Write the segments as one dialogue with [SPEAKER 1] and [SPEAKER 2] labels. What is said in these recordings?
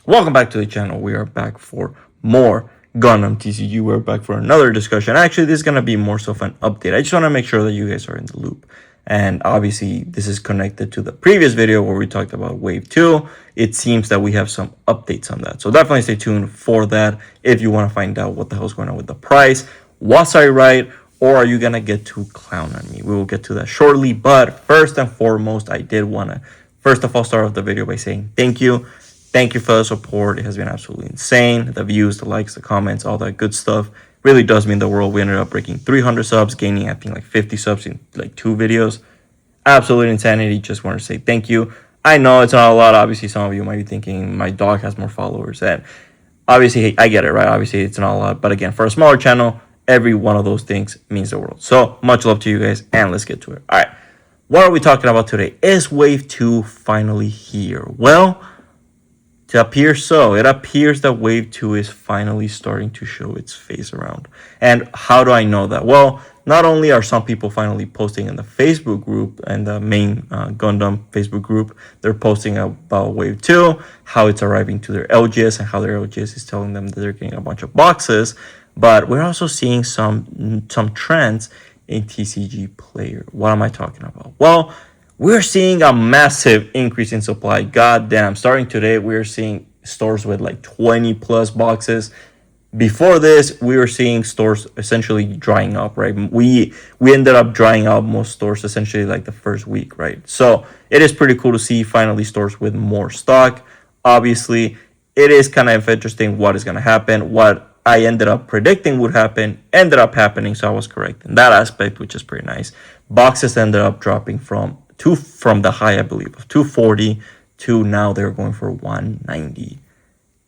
[SPEAKER 1] Welcome back to the channel. We are back for more Gundam TCG. We're back for another discussion. Actually, this is going to be more so of an update. I just want to make sure that you guys are in the loop. And obviously, this is connected to the previous video where we talked about Wave 2. It seems that we have some updates on that. So definitely stay tuned for that if you want to find out what the hell's going on with the price. Was I right? Or are you going to get to clown on me? We will get to that shortly. But first and foremost, I did want to, first of all, start off the video by saying thank you. Thank you for the support. It has been absolutely insane. The views, the likes, the comments, all that good stuff really does mean the world. We ended up breaking 300 subs, gaining, I think, like 50 subs in like 2 videos. Absolute insanity. Just want to say thank you. I know it's not a lot. Obviously, some of you might be thinking my dog has more followers. And obviously, I get it, right? Obviously, it's not a lot. But again, for a smaller channel, every one of those things means the world. So much love to you guys. And let's get to it. All right. What are we talking about today? Is Wave 2 finally here? Well, it appears that Wave 2 is finally starting to show its face around. And how do I know that? Well, not only are some people finally posting in the Facebook group and the main Gundam Facebook group, they're posting about Wave 2, how it's arriving to their LGS, and how their LGS is telling them that they're getting a bunch of boxes. But we're also seeing some trends in TCG player. What am I talking about? Well, we're seeing a massive increase in supply. God damn. Starting today, we're seeing stores with like 20 plus boxes. Before this, we were seeing stores essentially drying up, right? We ended up drying out most stores essentially like the first week, right? So it is pretty cool to see finally stores with more stock. Obviously, it is kind of interesting what is going to happen. What I ended up predicting would happen ended up happening, so I was correct in that aspect, which is pretty nice. Boxes ended up dropping from the high, I believe, of 240 to now they're going for 190.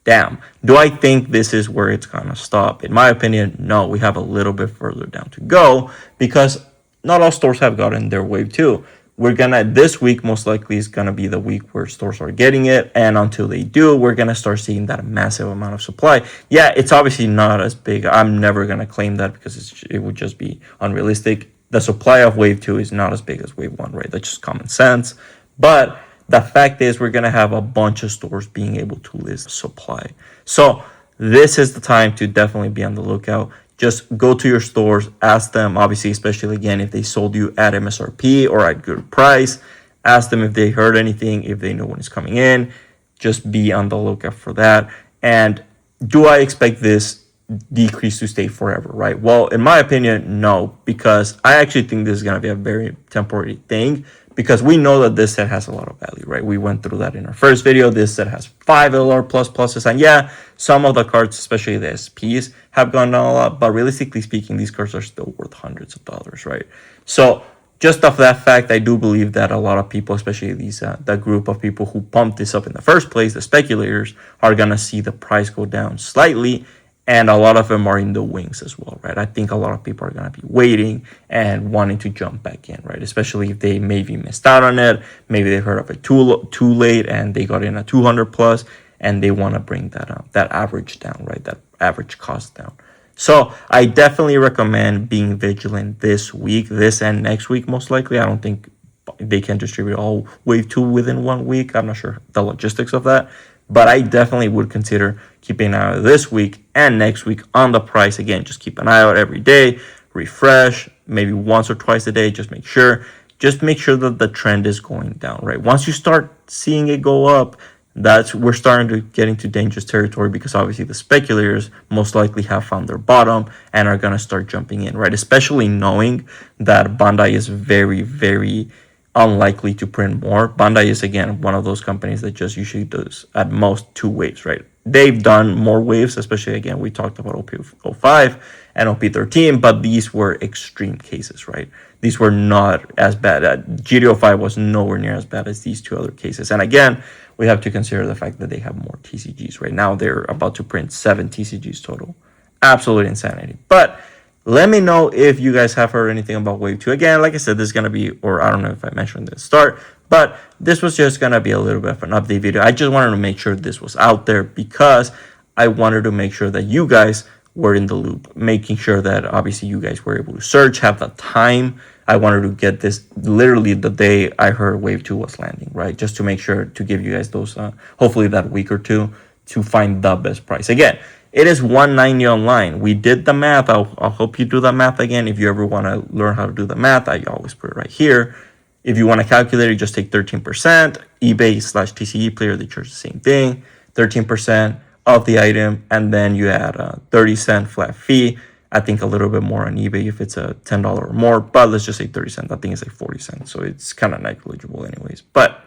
[SPEAKER 1] Damn. Do I think this is where it's gonna stop? In my opinion, no. We have a little bit further down to go because not all stores have gotten their Wave 2. This week most likely is gonna be the week where stores are getting it, and until they do, we're gonna start seeing that massive amount of supply. Yeah, it's obviously not as big. I'm never gonna claim that because it would just be unrealistic. The supply of Wave 2 is not as big as Wave 1, right? That's just common sense. But the fact is we're going to have a bunch of stores being able to list supply. So this is the time to definitely be on the lookout. Just go to your stores, ask them, obviously, especially again, if they sold you at MSRP or at good price, ask them if they heard anything, if they know when it's coming in. Just be on the lookout for that. And do I expect this decrease to stay forever, right? Well, in my opinion, no, because I actually think this is going to be a very temporary thing because we know that this set has a lot of value, right? We went through that in our first video. This set has 5 LR pluses, and yeah, some of the cards, especially the SPs, have gone down a lot, but realistically speaking, these cards are still worth hundreds of dollars, right? So just off that fact, I do believe that a lot of people, especially that group of people who pumped this up in the first place, the speculators, are going to see the price go down slightly. And a lot of them are in the wings as well, right? I think a lot of people are going to be waiting and wanting to jump back in, right? Especially if they maybe missed out on it. Maybe they heard of it too late and they got in a 200 plus and they want to bring that average down, right? That average cost down. So I definitely recommend being vigilant this week, this and next week, most likely. I don't think they can distribute all Wave 2 within 1 week. I'm not sure the logistics of that. But I definitely would consider keeping an eye out this week and next week on the price. Again, just keep an eye out every day, refresh, maybe once or twice a day. Just make sure that the trend is going down, right? Once you start seeing it go up, we're starting to get into dangerous territory because obviously the speculators most likely have found their bottom and are going to start jumping in, right? Especially knowing that Bandai is very, very unlikely to print more. Bandai is again one of those companies that just usually does at most 2 waves, right? They've done more waves, especially again we talked about OP05 and OP13, but these were extreme cases, right? These were not as bad. GD05 was nowhere near as bad as these 2 other cases. And again, we have to consider the fact that they have more TCGs right now. They're about to print 7 TCGs total. Absolute insanity. But let me know if you guys have heard anything about Wave 2. Again, like I said, this is going to be, or I don't know if I mentioned at the start, but this was just going to be a little bit of an update video. I just wanted to make sure this was out there because I wanted to make sure that you guys were in the loop, making sure that obviously you guys were able to search, have the time. I wanted to get this literally the day I heard Wave 2 was landing, right? Just to make sure to give you guys those, hopefully that week or two to find the best price. Again, it is $190 online. We did the math. I'll help you do the math again. If you ever want to learn how to do the math, I always put it right here. If you want to calculate it, just take 13%. eBay/TCG player, they charge the same thing, 13% of the item, and then you add a 30-cent flat fee. I think a little bit more on eBay if it's a $10 or more, but let's just say 30 cents. I think it's like 40 cents, so it's kind of negligible anyways. But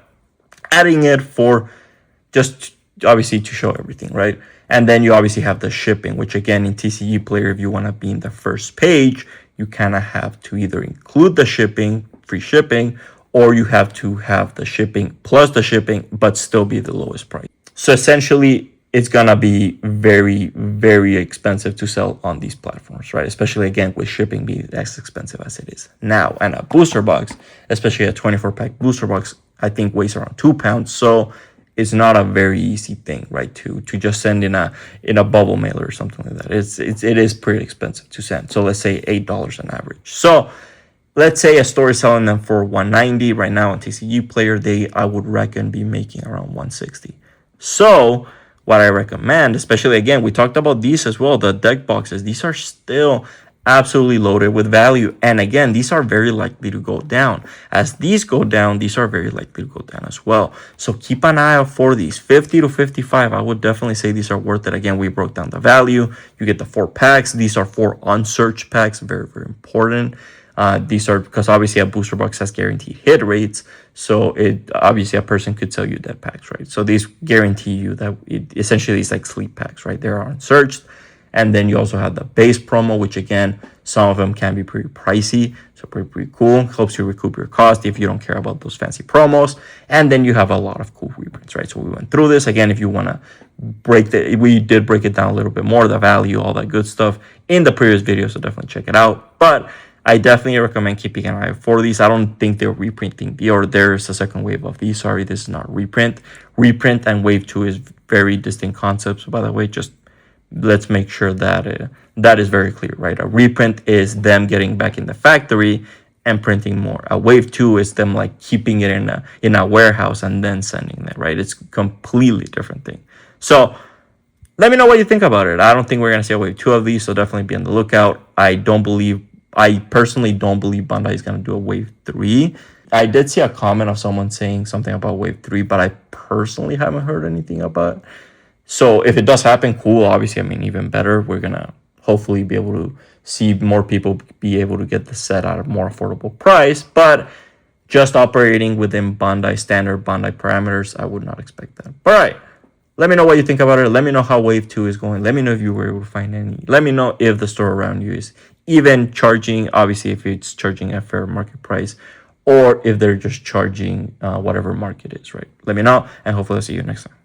[SPEAKER 1] adding it for just obviously to show everything, right? And then you obviously have the shipping, which again in TCG player, if you want to be in the first page, you kind of have to either include the shipping, free shipping, or you have to have the shipping plus the shipping, but still be the lowest price. So essentially, it's gonna be very, very expensive to sell on these platforms, right? Especially again with shipping being as expensive as it is now. And a booster box, especially a 24-pack booster box, I think weighs around 2 pounds. So it's not a very easy thing, right? To just send in a bubble mailer or something like that. It is pretty expensive to send. So let's say $8 on average. So let's say a store is selling them for $190 right now on TCG player. I would reckon be making around $160. So what I recommend, especially again, we talked about these as well, the deck boxes. These are still absolutely loaded with value. And again, these are very likely to go down. As these go down, these are very likely to go down as well. So keep an eye out for these. 50 to 55, I would definitely say these are worth it. Again, we broke down the value. You get the 4 packs. These are 4 unsearched packs. Very, very important. These are because obviously a booster box has guaranteed hit rates. So it obviously a person could sell you dead packs, right? So these guarantee you that it essentially is like sleep packs, right? They are unsearched. And then you also have the base promo, which again, some of them can be pretty pricey. So pretty cool. Helps you recoup your cost if you don't care about those fancy promos. And then you have a lot of cool reprints, right? So we went through this. Again, if you want to we did break it down a little bit more, the value, all that good stuff in the previous video. So definitely check it out. But I definitely recommend keeping an eye out for these. I don't think they're reprinting there's a second wave of these. Sorry, this is not reprint. Reprint and wave 2 is very distinct concepts. By the way, just let's make sure that that is very clear, right? A reprint is them getting back in the factory and printing more. A wave 2 is them like keeping it in a warehouse and then sending it, right? It's completely different thing. So let me know what you think about it. I don't think we're gonna see a wave 2 of these, so definitely be on the lookout. I personally don't believe Bandai is going to do a wave 3. I did see a comment of someone saying something about wave 3, but I personally haven't heard anything about it. So if it does happen, cool. Obviously, I mean, even better. We're going to hopefully be able to see more people be able to get the set at a more affordable price. But just operating within standard Bandai parameters, I would not expect that. All right. Let me know what you think about it. Let me know how wave 2 is going. Let me know if you were able to find any. Let me know if the store around you is even charging, obviously if it's charging at fair market price, or if they're just charging whatever market is, right? Let me know, and hopefully I'll see you next time.